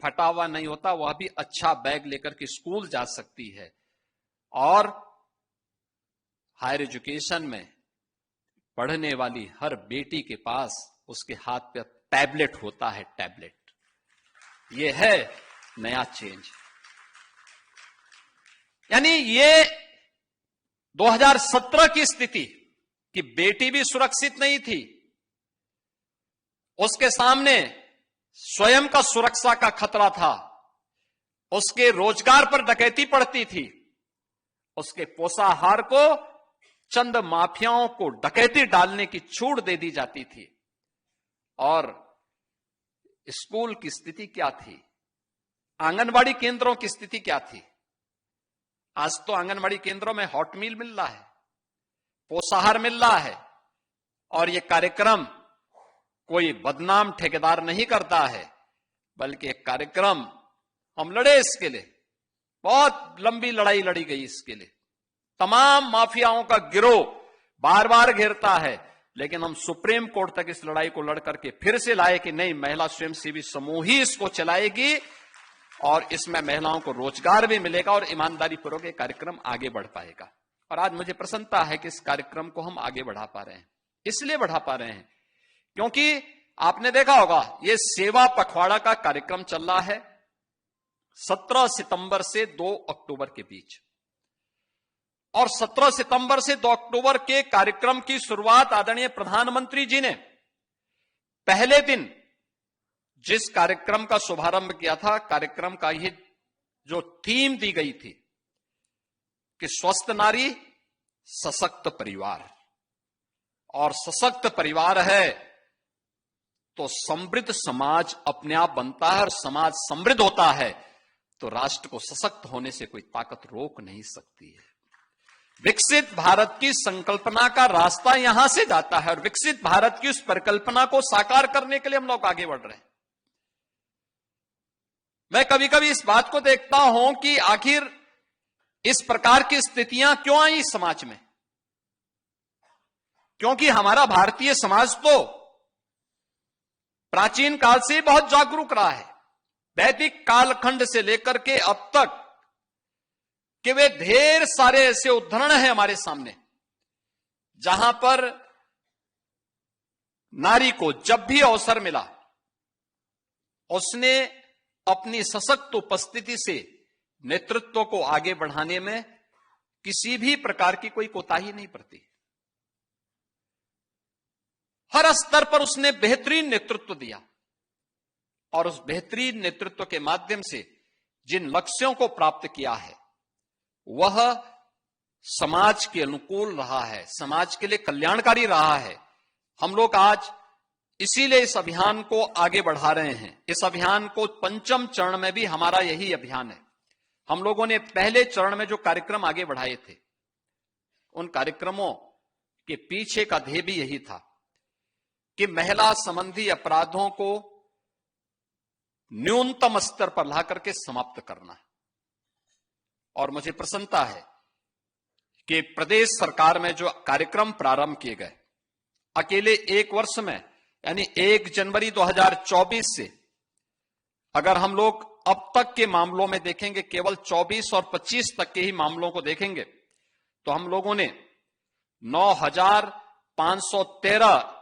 फटा हुआ नहीं होता, वह भी अच्छा बैग लेकर के स्कूल जा सकती है। और हायर एजुकेशन में पढ़ने वाली हर बेटी के पास उसके हाथ पे टैबलेट होता है, टैबलेट। यह है नया चेंज। यानी ये 2017 की स्थिति कि बेटी भी सुरक्षित नहीं थी, उसके सामने स्वयं का सुरक्षा का खतरा था, उसके रोजगार पर डकैती पड़ती थी, उसके पोषाहार को चंद माफियाओं को डकैती डालने की छूट दे दी जाती थी। और स्कूल की स्थिति क्या थी, आंगनवाड़ी केंद्रों की स्थिति क्या थी। आज तो आंगनवाड़ी केंद्रों में हॉट मील मिल रहा है, पोषाहार मिल रहा है, और यह कार्यक्रम कोई बदनाम ठेकेदार नहीं करता है, बल्कि एक कार्यक्रम हम लड़े इसके लिए, बहुत लंबी लड़ाई लड़ी गई इसके लिए। तमाम माफियाओं का गिरोह बार बार घेरता है, लेकिन हम सुप्रीम कोर्ट तक इस लड़ाई को लड़ करके फिर से लाए कि नहीं, महिला स्वयंसेवी समूह ही इसको चलाएगी और इसमें महिलाओं को रोजगार भी मिलेगा और ईमानदारी पूर्वक ये कार्यक्रम आगे बढ़ पाएगा। और आज मुझे प्रसन्नता है कि इस कार्यक्रम को हम आगे बढ़ा पा रहे हैं। इसलिए बढ़ा पा रहे हैं क्योंकि आपने देखा होगा ये सेवा पखवाड़ा का कार्यक्रम चल रहा है 17 सितंबर से 2 अक्टूबर के बीच। और 17 सितंबर से 2 अक्टूबर के कार्यक्रम की शुरुआत आदरणीय प्रधानमंत्री जी ने पहले दिन जिस कार्यक्रम का शुभारंभ किया था, कार्यक्रम का ही जो थीम दी गई थी कि स्वस्थ नारी सशक्त परिवार, और सशक्त परिवार है तो समृद्ध समाज अपने आप बनता है, और समाज समृद्ध होता है तो राष्ट्र को सशक्त होने से कोई ताकत रोक नहीं सकती है। विकसित भारत की संकल्पना का रास्ता यहां से जाता है, और विकसित भारत की उस परिकल्पना को साकार करने के लिए हम लोग आगे बढ़ रहे हैं। मैं कभी कभी इस बात को देखता हूं कि आखिर इस प्रकार की स्थितियां क्यों आई समाज में, क्योंकि हमारा भारतीय समाज तो प्राचीन काल से बहुत जागरूक रहा है। वैदिक कालखंड से लेकर के अब तक कि वे ढेर सारे ऐसे उदाहरण हैं हमारे सामने जहां पर नारी को जब भी अवसर मिला उसने अपनी सशक्त उपस्थिति से नेतृत्व को आगे बढ़ाने में किसी भी प्रकार की कोई कोताही नहीं बरती। हर स्तर पर उसने बेहतरीन नेतृत्व दिया, और उस बेहतरीन नेतृत्व के माध्यम से जिन लक्ष्यों को प्राप्त किया है वह समाज के अनुकूल रहा है, समाज के लिए कल्याणकारी रहा है। हम लोग आज इसीलिए इस अभियान को आगे बढ़ा रहे हैं। इस अभियान को 5वें चरण में भी हमारा यही अभियान है। हम लोगों ने पहले चरण में जो कार्यक्रम आगे बढ़ाए थे, उन कार्यक्रमों के पीछे का ध्येय भी यही था कि महिला संबंधी अपराधों को न्यूनतम स्तर पर ला करके समाप्त करना। और मुझे प्रसन्नता है कि प्रदेश सरकार में जो कार्यक्रम प्रारंभ किए गए, अकेले एक वर्ष में यानी 1 जनवरी 2024 से अगर हम लोग अब तक के मामलों में देखेंगे, केवल 24 और 25 तक के ही मामलों को देखेंगे, तो हम लोगों ने 9,513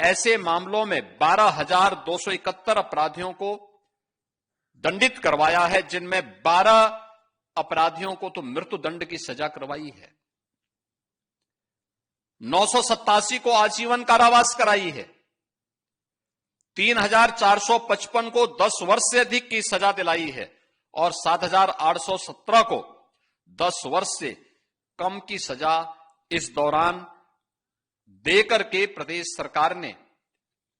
ऐसे मामलों में 12,271 अपराधियों को दंडित करवाया है, जिनमें 12 अपराधियों को तो मृत्यु दंड की सजा करवाई है, 987 को आजीवन कारावास कराई है, 3,455 को 10 वर्ष से अधिक की सजा दिलाई है, और 7,817 को 10 वर्ष से कम की सजा इस दौरान देकर के प्रदेश सरकार ने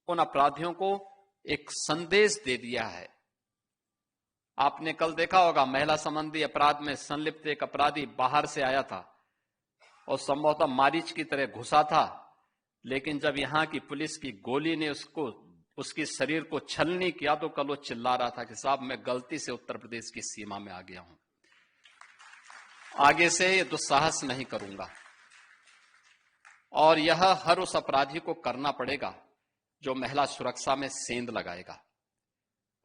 उन अपराधियों को एक संदेश दे दिया है। आपने कल देखा होगा, महिला संबंधी अपराध में संलिप्त एक अपराधी बाहर से आया था और संभवतः मारीच की तरह घुसा था, लेकिन जब यहां की पुलिस की गोली ने उसके शरीर को छलनी किया तो कल वो चिल्ला रहा था कि साहब मैं गलती से उत्तर प्रदेश की सीमा में आ गया हूं, आगे से ये दुस्साहस नहीं करूंगा। और यह हर उस अपराधी को करना पड़ेगा जो महिला सुरक्षा में सेंध लगाएगा,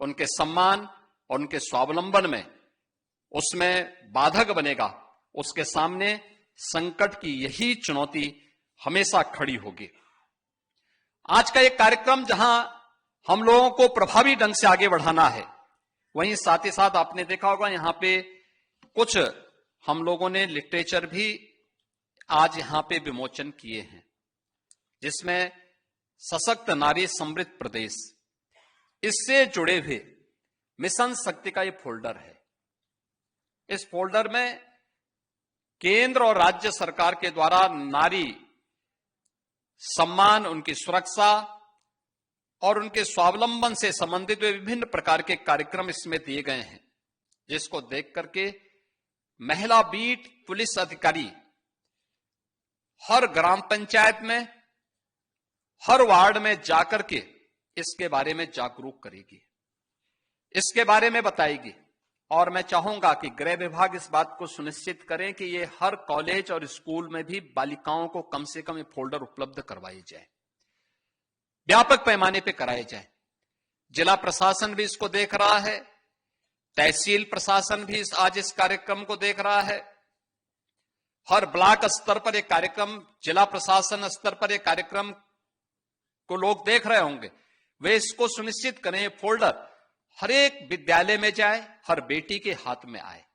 उनके सम्मान और उनके स्वावलंबन में उसमें बाधक बनेगा, उसके सामने संकट की यही चुनौती हमेशा खड़ी होगी। आज का एक कार्यक्रम जहां हम लोगों को प्रभावी ढंग से आगे बढ़ाना है, वहीं साथ ही साथ आपने देखा होगा यहां पे कुछ हम लोगों ने लिटरेचर भी आज यहां पे विमोचन किए हैं, जिसमें सशक्त नारी समृद्ध प्रदेश, इससे जुड़े हुए मिशन शक्ति का ये फोल्डर है। इस फोल्डर में केंद्र और राज्य सरकार के द्वारा नारी सम्मान, उनकी सुरक्षा और उनके स्वावलंबन से संबंधित विभिन्न प्रकार के कार्यक्रम इसमें दिए गए हैं, जिसको देख करके महिला बीट पुलिस अधिकारी हर ग्राम पंचायत में, हर वार्ड में जाकर के इसके बारे में जागरूक करेगी, इसके बारे में बताएगी। और मैं चाहूंगा कि गृह विभाग इस बात को सुनिश्चित करें कि ये हर कॉलेज और स्कूल में भी बालिकाओं को कम से कम ये फोल्डर उपलब्ध करवाई जाए, व्यापक पैमाने पे कराए जाए। जिला प्रशासन भी इसको देख रहा है, तहसील प्रशासन भी आज इस कार्यक्रम को देख रहा है, हर ब्लॉक स्तर पर एक कार्यक्रम, जिला प्रशासन स्तर पर एक कार्यक्रम को लोग देख रहे होंगे। वे इसको सुनिश्चित करें फोल्डर हर एक विद्यालय में जाए, हर बेटी के हाथ में आए,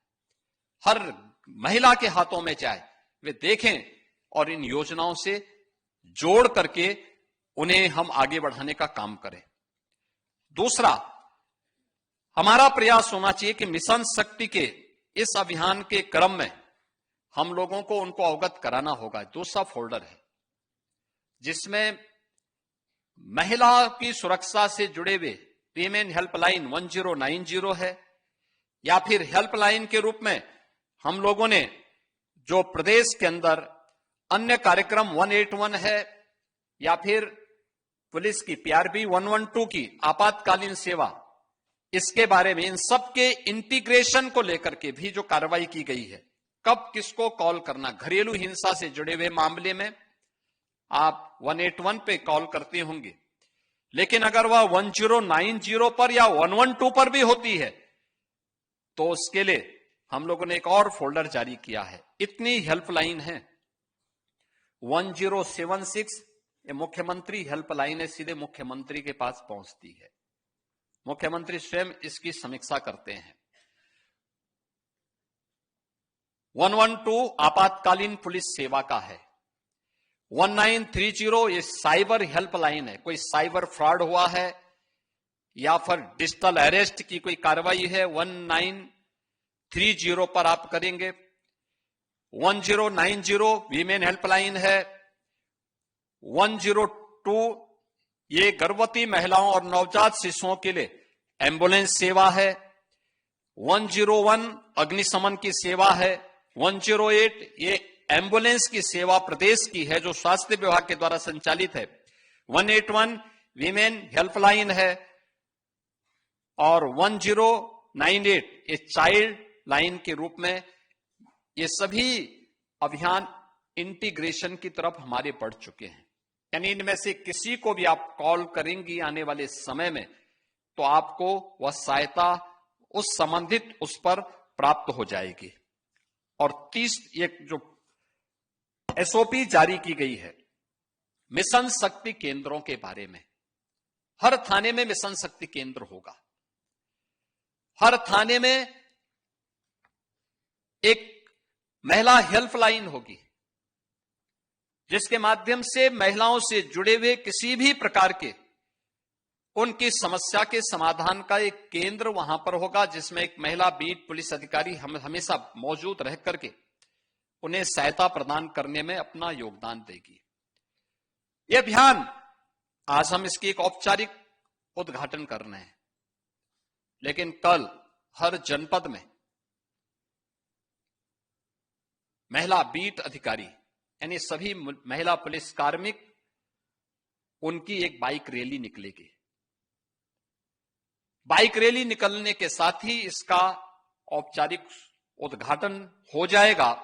हर महिला के हाथों में जाए, वे देखें और इन योजनाओं से जोड़ करके उन्हें हम आगे बढ़ाने का काम करें। दूसरा, हमारा प्रयास होना चाहिए कि मिशन शक्ति के इस अभियान के क्रम में हम लोगों को उनको अवगत कराना होगा। दूसरा फोल्डर है जिसमें महिला की सुरक्षा से जुड़े हुए वीमेन हेल्पलाइन 1090 है, या फिर हेल्पलाइन के रूप में हम लोगों ने जो प्रदेश के अंदर अन्य कार्यक्रम 181 है, या फिर पुलिस की PRB 112 की आपातकालीन सेवा, इसके बारे में इन सब के इंटीग्रेशन को लेकर के भी जो कार्रवाई की गई है, कब किसको कॉल करना, घरेलू हिंसा से जुड़े हुए मामले में आप 181 पे कॉल करते होंगे, लेकिन अगर वह 1090 पर या 112 पर भी होती है तो उसके लिए हम लोगों ने एक और फोल्डर जारी किया है। इतनी हेल्पलाइन है। 1076 ये मुख्यमंत्री हेल्पलाइन है, सीधे मुख्यमंत्री के पास पहुंचती है, मुख्यमंत्री स्वयं इसकी समीक्षा करते हैं। 112 आपातकालीन पुलिस सेवा का है। 1930 ये साइबर हेल्पलाइन है, कोई साइबर फ्रॉड हुआ है या फिर डिजिटल अरेस्ट की कोई कार्रवाई है, 1930 पर आप करेंगे। 1090 वीमेन हेल्पलाइन है। 102 ये गर्भवती महिलाओं और नवजात शिशुओं के लिए एम्बुलेंस सेवा है। 101 अग्निशमन की सेवा है। 108 ये एम्बुलेंस की सेवा प्रदेश की है जो स्वास्थ्य विभाग के द्वारा संचालित है। 181 वीमेन हेल्पलाइन है और 1098 ये चाइल्ड लाइन के रूप में। ये सभी अभियान इंटीग्रेशन की तरफ हमारे बढ़ चुके हैं, यानी इनमें से किसी को भी आप कॉल करेंगी आने वाले समय में तो आपको वह सहायता उस संबंधित उस पर प्राप्त हो जाएगी। और 30 ये जो SOP जारी की गई है मिशन शक्ति केंद्रों के बारे में, हर थाने में मिशन शक्ति केंद्र होगा। हर थाने में एक महिला हेल्पलाइन होगी जिसके माध्यम से महिलाओं से जुड़े हुए किसी भी प्रकार के उनकी समस्या के समाधान का एक केंद्र वहां पर होगा, जिसमें एक महिला बीट पुलिस अधिकारी हमेशा मौजूद रह करके उन्हें सहायता प्रदान करने में अपना योगदान देगी। यह अभियान आज हम इसकी एक औपचारिक उद्घाटन कर रहे हैं, लेकिन कल हर जनपद में महिला बीट अधिकारी यानी सभी महिला पुलिस कार्मिक उनकी एक बाइक रैली निकलेगी। बाइक रैली निकलने के साथ ही इसका औपचारिक उद्घाटन हो जाएगा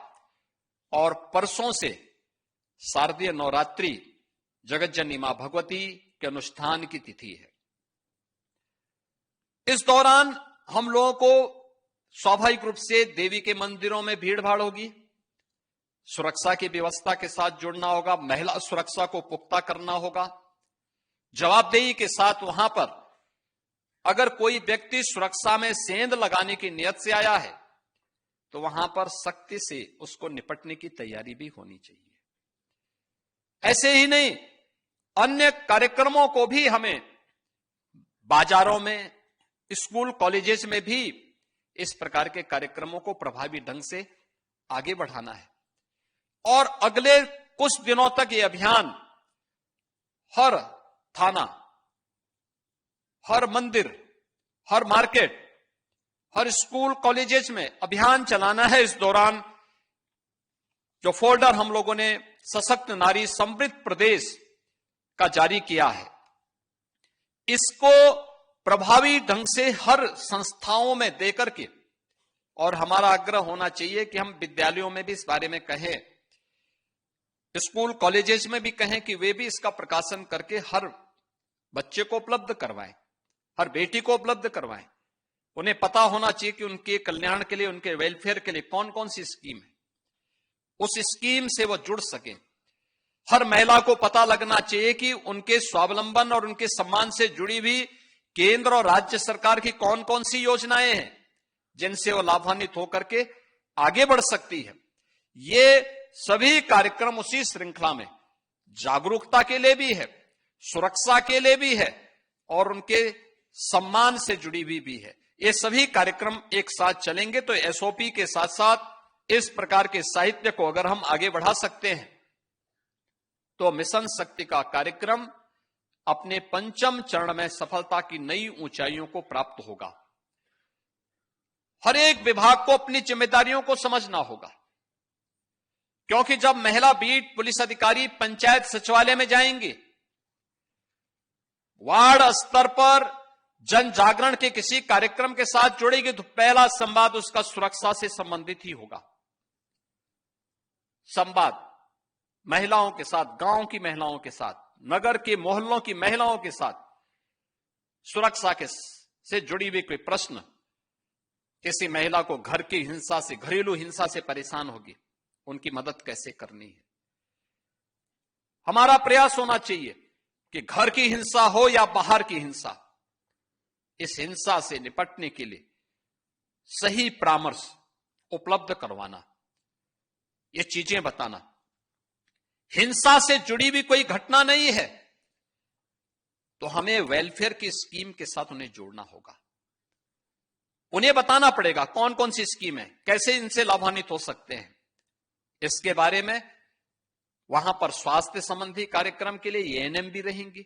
और परसों से शारदीय नवरात्रि जगतजननी मां भगवती के अनुष्ठान की तिथि है। इस दौरान हम लोगों को स्वाभाविक रूप से देवी के मंदिरों में भीड़ भाड़ होगी, सुरक्षा की व्यवस्था के साथ जुड़ना होगा, महिला सुरक्षा को पुख्ता करना होगा। जवाबदेही के साथ वहां पर अगर कोई व्यक्ति सुरक्षा में सेंध लगाने की नियत से आया है तो वहां पर सख्ती से उसको निपटने की तैयारी भी होनी चाहिए। ऐसे ही नहीं, अन्य कार्यक्रमों को भी हमें बाजारों में, स्कूल कॉलेजेस में भी इस प्रकार के कार्यक्रमों को प्रभावी ढंग से आगे बढ़ाना है। और अगले कुछ दिनों तक ये अभियान हर थाना, हर मंदिर, हर मार्केट, हर स्कूल कॉलेजेस में अभियान चलाना है। इस दौरान जो फोल्डर हम लोगों ने सशक्त नारी समृद्ध प्रदेश का जारी किया है, इसको प्रभावी ढंग से हर संस्थाओं में देकर के, और हमारा आग्रह होना चाहिए कि हम विद्यालयों में भी इस बारे में कहें, स्कूल कॉलेजेस में भी कहें कि वे भी इसका प्रकाशन करके हर बच्चे को उपलब्ध करवाएं, हर बेटी को उपलब्ध करवाएं। उन्हें पता होना चाहिए कि उनके कल्याण के लिए, उनके वेलफेयर के लिए कौन कौन सी स्कीम है, उस स्कीम से वो जुड़ सके। हर महिला को पता लगना चाहिए कि उनके स्वावलंबन और उनके सम्मान से जुड़ी हुई केंद्र और राज्य सरकार की कौन कौन सी योजनाएं हैं जिनसे वो लाभान्वित होकर के आगे बढ़ सकती है। ये सभी कार्यक्रम उसी श्रृंखला में जागरूकता के लिए भी है, सुरक्षा के लिए भी है और उनके सम्मान से जुड़ी हुई भी है। ये सभी कार्यक्रम एक साथ चलेंगे तो एसओपी के साथ साथ इस प्रकार के साहित्य को अगर हम आगे बढ़ा सकते हैं तो मिशन शक्ति का कार्यक्रम अपने पंचम चरण में सफलता की नई ऊंचाइयों को प्राप्त होगा। हर एक विभाग को अपनी जिम्मेदारियों को समझना होगा, क्योंकि जब महिला बीट पुलिस अधिकारी पंचायत सचिवालय में जाएंगे, वार्ड स्तर पर जन जागरण के किसी कार्यक्रम के साथ जुड़ेगी तो पहला संवाद उसका सुरक्षा से संबंधित ही होगा। संवाद महिलाओं के साथ, गांव की महिलाओं के साथ, नगर के मोहल्लों की महिलाओं के साथ सुरक्षा के से जुड़ी हुई कोई प्रश्न, किसी महिला को घर की हिंसा से, घरेलू हिंसा से परेशान होगी, उनकी मदद कैसे करनी है। हमारा प्रयास होना चाहिए कि घर की हिंसा हो या बाहर की हिंसा, इस हिंसा से निपटने के लिए सही परामर्श उपलब्ध करवाना, ये चीजें बताना। हिंसा से जुड़ी भी कोई घटना नहीं है तो हमें वेलफेयर की स्कीम के साथ उन्हें जोड़ना होगा। उन्हें बताना पड़ेगा कौन कौन सी स्कीम है, कैसे इनसे लाभान्वित हो सकते हैं। इसके बारे में वहां पर स्वास्थ्य संबंधी कार्यक्रम के लिए एएनएम भी रहेंगी,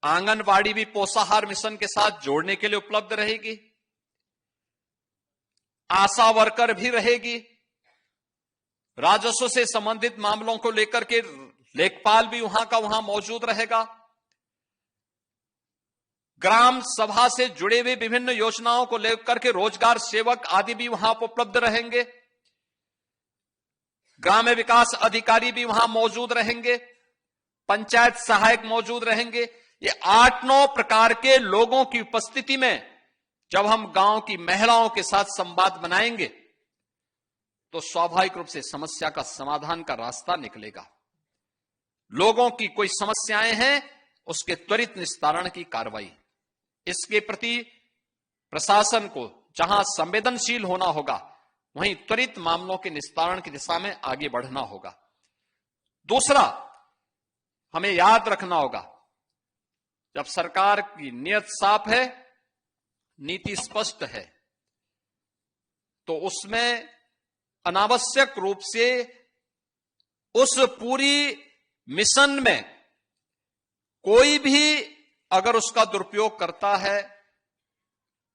आंगनवाड़ी भी पोषाहार मिशन के साथ जोड़ने के लिए उपलब्ध रहेगी, आशा वर्कर भी रहेगी, राजस्व से संबंधित मामलों को लेकर के लेखपाल भी वहां का वहां मौजूद रहेगा, ग्राम सभा से जुड़े हुए विभिन्न योजनाओं को लेकर के रोजगार सेवक आदि भी वहां पर उपलब्ध रहेंगे, ग्राम्य विकास अधिकारी भी वहां मौजूद रहेंगे, पंचायत सहायक मौजूद रहेंगे। ये 8-9 प्रकार के लोगों की उपस्थिति में जब हम गांव की महिलाओं के साथ संवाद बनाएंगे तो स्वाभाविक रूप से समस्या का समाधान का रास्ता निकलेगा। लोगों की कोई समस्याएं हैं, उसके त्वरित निस्तारण की कार्रवाई, इसके प्रति प्रशासन को जहां संवेदनशील होना होगा वहीं त्वरित मामलों के निस्तारण की दिशा में आगे बढ़ना होगा। दूसरा, हमें याद रखना होगा, जब सरकार की नीयत साफ है, नीति स्पष्ट है, तो उसमें अनावश्यक रूप से उस पूरी मिशन में कोई भी अगर उसका दुरुपयोग करता है,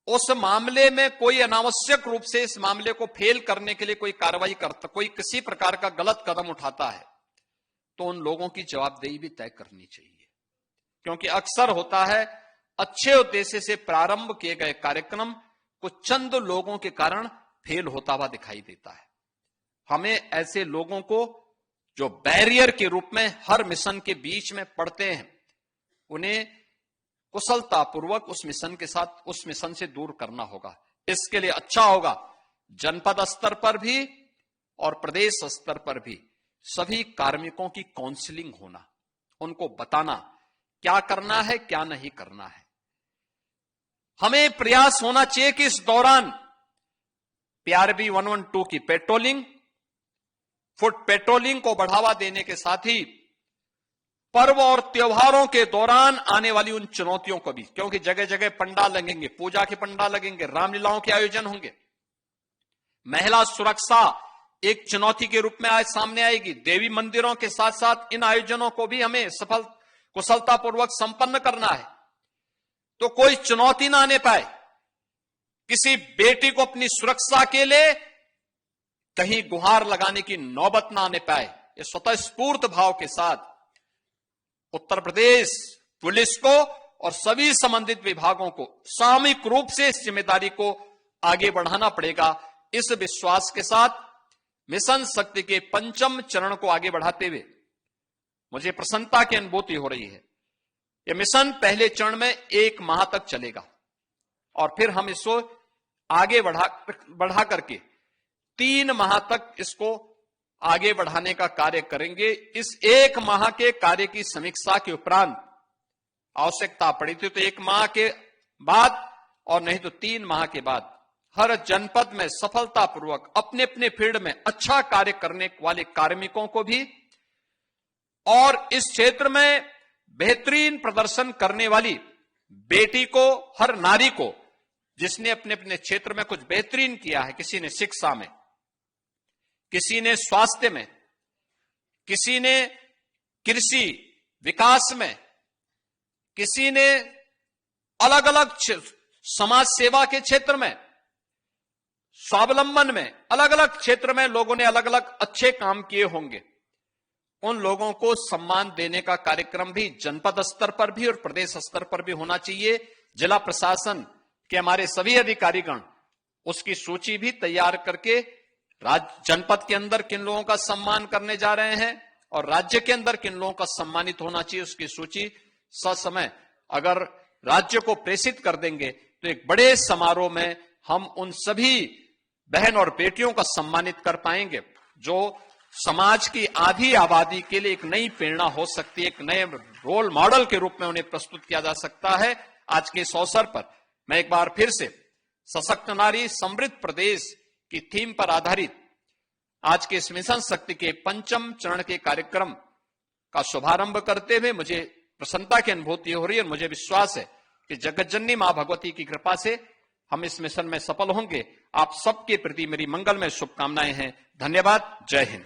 उस मामले में कोई अनावश्यक रूप से इस मामले को फेल करने के लिए कोई कार्रवाई करता, कोई किसी प्रकार का गलत कदम उठाता है, तो उन लोगों की जवाबदेही भी तय करनी चाहिए। क्योंकि अक्सर होता है अच्छे उद्देश्य से प्रारंभ किए गए कार्यक्रम कुछ चंद लोगों के कारण फेल होता हुआ दिखाई देता है। हमें ऐसे लोगों को जो बैरियर के रूप में हर मिशन के बीच में पड़ते हैं, उन्हें कुशलतापूर्वक उस मिशन के साथ, उस मिशन से दूर करना होगा। इसके लिए अच्छा होगा जनपद स्तर पर भी और प्रदेश स्तर पर भी सभी कार्मिकों की काउंसलिंग होना, उनको बताना क्या करना है, क्या नहीं करना है। हमें प्रयास होना चाहिए कि इस दौरान PRB 112 की पेट्रोलिंग, फुट पेट्रोलिंग को बढ़ावा देने के साथ ही पर्व और त्योहारों के दौरान आने वाली उन चुनौतियों को भी, क्योंकि जगह जगह पंडाल लगेंगे, पूजा के पंडाल लगेंगे, रामलीलाओं के आयोजन होंगे, महिला सुरक्षा एक चुनौती के रूप में आज सामने आएगी। देवी मंदिरों के साथ साथ इन आयोजनों को भी हमें कुशलतापूर्वक संपन्न करना है, तो कोई चुनौती ना आने पाए, किसी बेटी को अपनी सुरक्षा के लिए कहीं गुहार लगाने की नौबत ना आने पाए। ये स्वतः स्फूर्त भाव के साथ उत्तर प्रदेश पुलिस को और सभी संबंधित विभागों को सामूहिक रूप से इस जिम्मेदारी को आगे बढ़ाना पड़ेगा। इस विश्वास के साथ मिशन शक्ति के 5वें चरण को आगे बढ़ाते हुए मुझे प्रसन्नता की अनुभूति हो रही है। यह मिशन पहले चरण में 1 माह तक चलेगा और फिर हम इसको आगे बढ़ा करके 3 माह तक इसको आगे बढ़ाने का कार्य करेंगे। इस 1 माह के कार्य की समीक्षा के उपरांत आवश्यकता पड़ी थी तो 1 माह के बाद और नहीं तो 3 माह के बाद हर जनपद में सफलतापूर्वक अपने अपने फील्ड में अच्छा कार्य करने वाले कार्मिकों को भी और इस क्षेत्र में बेहतरीन प्रदर्शन करने वाली बेटी को, हर नारी को जिसने अपने अपने क्षेत्र में कुछ बेहतरीन किया है, किसी ने शिक्षा में, किसी ने स्वास्थ्य में, किसी ने कृषि विकास में, किसी ने अलग अलग समाज सेवा के क्षेत्र में, स्वावलंबन में, अलग अलग क्षेत्र में लोगों ने अलग अलग अच्छे काम किए होंगे। उन लोगों को सम्मान देने का कार्यक्रम भी जनपद स्तर पर भी और प्रदेश स्तर पर भी होना चाहिए। जिला प्रशासन के हमारे सभी अधिकारीगण उसकी सूची भी तैयार करके जनपद के अंदर किन लोगों का सम्मान करने जा रहे हैं और राज्य के अंदर किन लोगों का सम्मानित होना चाहिए, उसकी सूची ससमय अगर राज्य को प्रेषित कर देंगे तो एक बड़े समारोह में हम उन सभी बहन और बेटियों का सम्मानित कर पाएंगे जो समाज की आधी आबादी के लिए एक नई प्रेरणा हो सकती है, एक नए रोल मॉडल के रूप में उन्हें प्रस्तुत किया जा सकता है। आज के इस अवसर पर मैं एक बार फिर से सशक्त नारी समृद्ध प्रदेश की थीम पर आधारित आज के इस मिशन शक्ति के 5वें चरण के कार्यक्रम का शुभारंभ करते हुए मुझे प्रसन्नता की अनुभूति हो रही है और मुझे विश्वास है कि जगतजननी मां भगवती की कृपा से हम इस मिशन में सफल होंगे। आप सबके प्रति मेरी मंगलमय शुभकामनाएं हैं। धन्यवाद। जय हिंद।